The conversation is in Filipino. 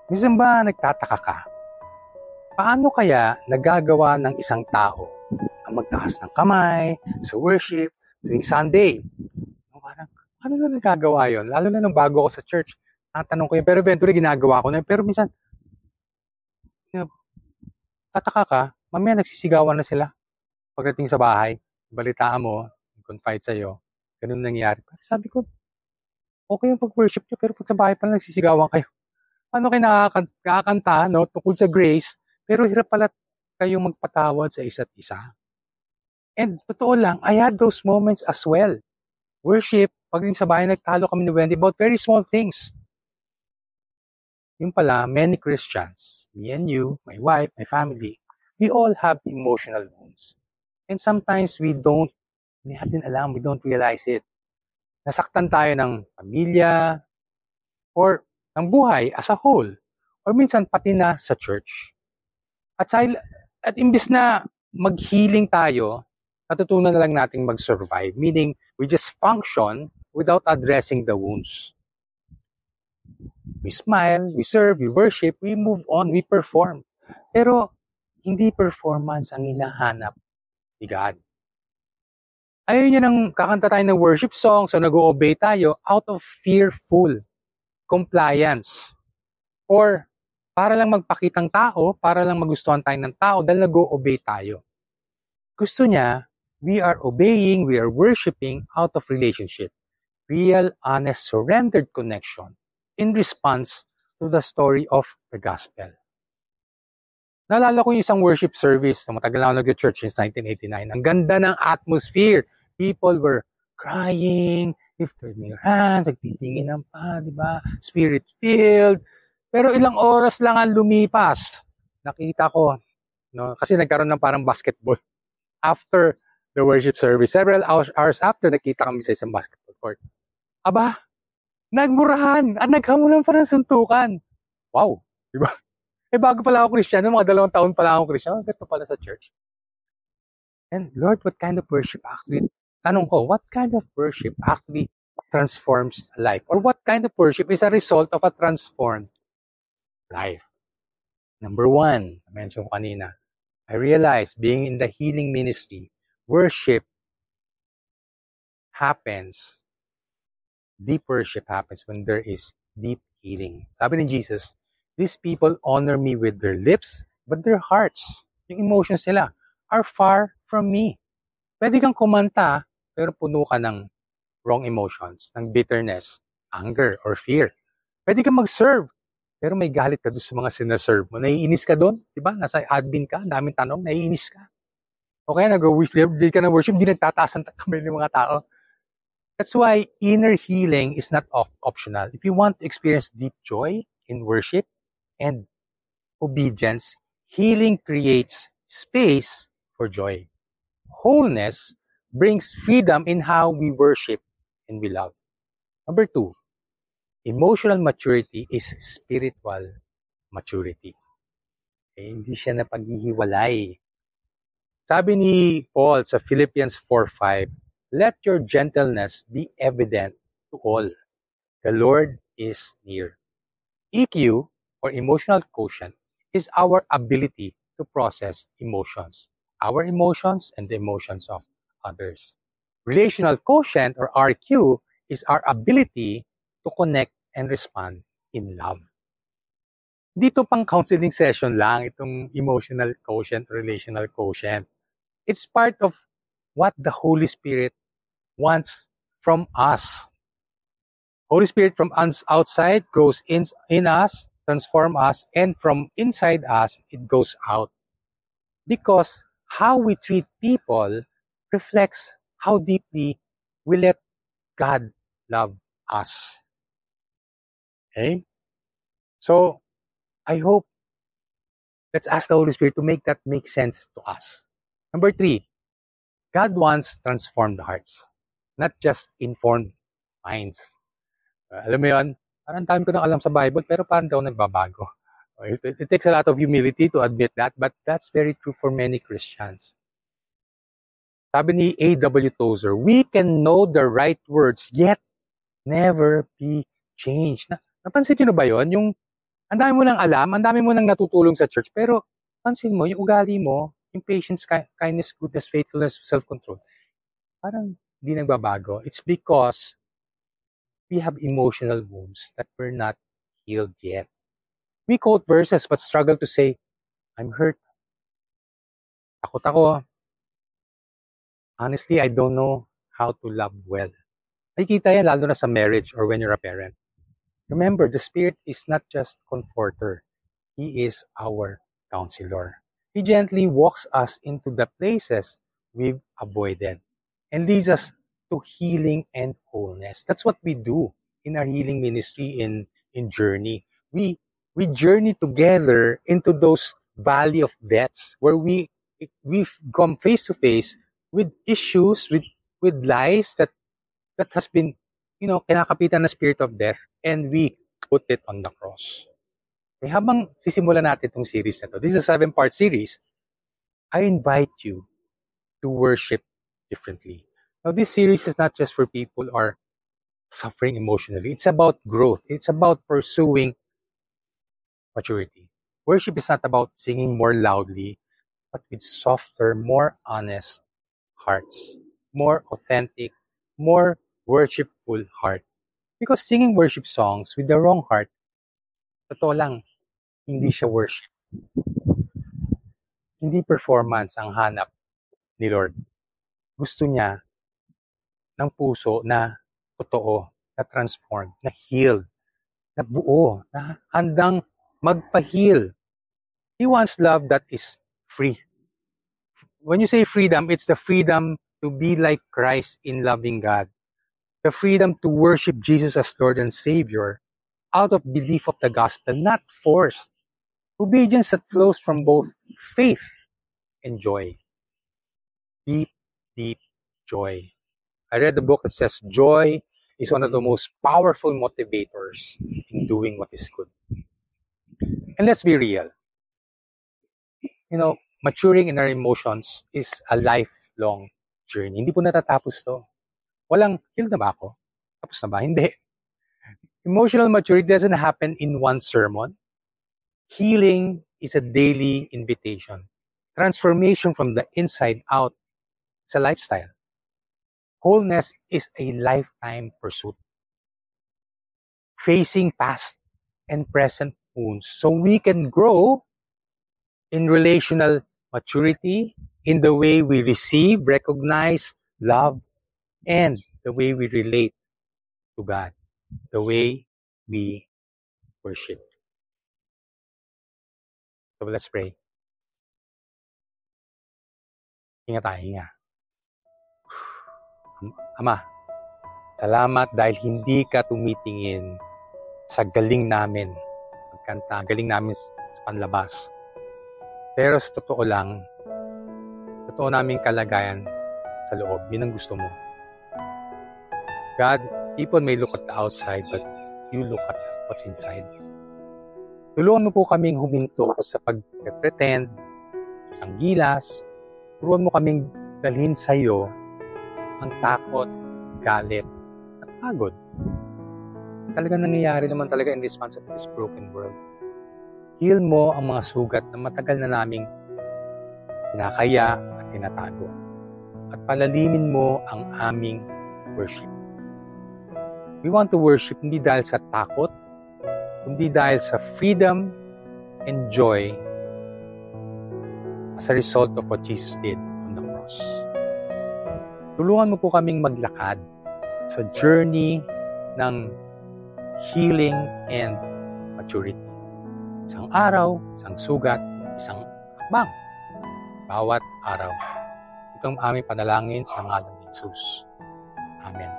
Minsan ba nagtataka ka? Paano kaya nagagawa ng isang tao ang magtaas ng kamay sa worship tuwing Sunday? Parang, ano na nagagawa yon? Lalo na nung bago ako sa church. Natanong ko yun, pero eventually ginagawa ko na yun. Pero minsan, tataka ka, mamaya nagsisigawan na sila. Pagdating sa bahay, balitaan mo, confide sa'yo, ganun nangyari. Sabi ko, okay yung pag-worship nyo, pero pag sa bahay pa lang nagsisigawan kayo. Paano kayo nakakanta, no, tungkol sa grace, pero hirap pala kayong magpatawad sa isa't isa. And totoo lang, I had those moments as well. Worship, pagdating sa bahay, nagtalo kami ni Wendy about very small things. Yung pala, many Christians, me and you, my wife, my family, we all have emotional wounds. And sometimes we don't realize it. Nasaktan tayo ng pamilya, or ng buhay as a whole, or minsan pati na sa church. At imbis na mag-healing tayo, natutunan na lang nating mag-survive, meaning we just function without addressing the wounds. We smile, we serve, we worship, we move on, we perform. Pero hindi performance ang hinahanap ni God. Ayaw niya nang kakanta tayo ng worship song, so nag-o-obey tayo out of fearful compliance. Or para lang magpakitang tao, para lang magustuhan tayo ng tao dahil nag-o-obey tayo. Gusto niya, we are obeying, we are worshiping out of relationship. Real, honest, surrendered connection in response to the story of the gospel. Naalala ko yung isang worship service na matagal na ako nag-church since 1989. Ang ganda ng atmosphere. People were crying, lifting their hands, nagtitinginan pa, di ba? Spirit-filled. Pero ilang oras lang ang lumipas. Nakita ko, no? Kasi nagkaroon ng parang basketball. After the worship service, several hours after, nakita kami sa isang basketball court. Aba, nagmurahan at naghamulan pa ng suntukan. Wow, di ba? Bago pala ako Kristiyano, mga 2 taon pala ako Kristiyano, ganito pala sa church. And Lord, what kind of worship actually, tanong ko, what kind of worship actually transforms a life? Or what kind of worship is a result of a transformed life? Number 1, I mentioned kanina, I realized being in the healing ministry, worship happens, deep worship happens when there is deep healing. Sabi ni Jesus, these people honor me with their lips, but their hearts, yung emotions nila, are far from me. Pwede kang kumanta, pero puno ka ng wrong emotions, ng bitterness, anger, or fear. Pwede kang mag-serve, pero may galit ka doon sa mga sinaserve mo. Naiinis ka doon, di ba? Nasa admin ka, daming tanong, naiinis ka. O kaya nag-worship, di ka na worship, di nagtataas ang kamay ng mga tao. That's why inner healing is not optional. If you want to experience deep joy in worship and obedience, healing creates space for joy. Wholeness brings freedom in how we worship and we love. Number 2, emotional maturity is spiritual maturity. Hindi siya napaghihiwalay. Sabi ni Paul sa Philippians 4:5, let your gentleness be evident to all. The Lord is near. EQ, or emotional quotient, is our ability to process emotions. Our emotions and the emotions of others. Relational quotient, or RQ, is our ability to connect and respond in love. Dito pang counseling session lang itong emotional quotient, relational quotient. It's part of what the Holy Spirit wants from us. Holy Spirit from outside goes in us, transform us, and from inside us, it goes out. Because how we treat people reflects how deeply we let God love us. Okay? So, I hope, let's ask the Holy Spirit to make that make sense to us. Number 3, God wants transformed hearts, not just informed minds. Alam mo yun, parang dami ko nang alam sa Bible, pero parang daw nagbabago. It takes a lot of humility to admit that, but that's very true for many Christians. Sabi ni A.W. Tozer, we can know the right words, yet never be changed. Napansin niyo ba yun? Yung Ang dami mo nang alam, ang dami mo nang natutulong sa church, pero pansin mo, yung ugali mo, yung patience, kindness, goodness, faithfulness, self-control, parang hindi nagbabago. It's because we have emotional wounds that we're not healed yet. We quote verses but struggle to say, I'm hurt. Takot ako. Honestly, I don't know how to love well. Nakikita yan lalo na sa marriage or when you're a parent. Remember, the Spirit is not just comforter. He is our counselor. He gently walks us into the places we've avoided and leads us to healing and wholeness. That's what we do in our healing ministry in Journey. We journey together into those valley of deaths where we've come face to face with issues, with lies that has been, kinakapitan ng spirit of death, and we put it on the cross. Okay, habang sisimulan natin itong series na to, this is a 7-part series, I invite you to worship differently. Now, this series is not just for people who are suffering emotionally. It's about growth. It's about pursuing maturity. Worship is not about singing more loudly, but with softer, more honest hearts, more authentic, more worshipful heart. Because singing worship songs with the wrong heart, totoo lang, hindi siya worship. Hindi performance ang hanap ni Lord. Gusto niya ng puso na totoo, na transformed, na healed, na buo, na handang magpa-heal. He wants love that is free. When you say freedom, it's the freedom to be like Christ in loving God. The freedom to worship Jesus as Lord and Savior out of belief of the gospel, not forced. Obedience that flows from both faith and joy. Deep, deep joy. I read the book that says joy is one of the most powerful motivators in doing what is good. And let's be real. Maturing in our emotions is a lifelong journey. Hindi po natatapos to. Walang, healed na ba ako? Tapos na ba? Hindi. Emotional maturity doesn't happen in one sermon. Healing is a daily invitation. Transformation from the inside out is a lifestyle. Wholeness is a lifetime pursuit. Facing past and present wounds so we can grow in relational maturity, in the way we receive, recognize, love, and the way we relate to God, the way we worship. So let's pray. Hinga tayo, hinga. Ama, salamat dahil hindi ka tumitingin sa galing namin magkanta, galing namin sa panlabas. Pero sa totoo lang, totoo naming kalagayan sa loob. Yun ang gusto mo. God, people may look at the outside, but you look at what's inside. Tulungan mo po kaming huminto sa pag-pretend, ang gilas. Tulungan mo kaming dalhin sa iyo ang takot, galit, at pagod. Talagang nangyayari naman talaga in response of this broken world. Heal mo ang mga sugat na matagal na naming pinakaya at tinatago. At palalimin mo ang aming worship. We want to worship hindi dahil sa takot, kundi dahil sa freedom and joy as a result of what Jesus did on the cross. Tulungan mo po kaming maglakad sa journey ng healing and maturity. Isang araw, isang sugat, isang hakbang. Bawat araw. Itong aming panalangin sa ngalan ni Jesus. Amen.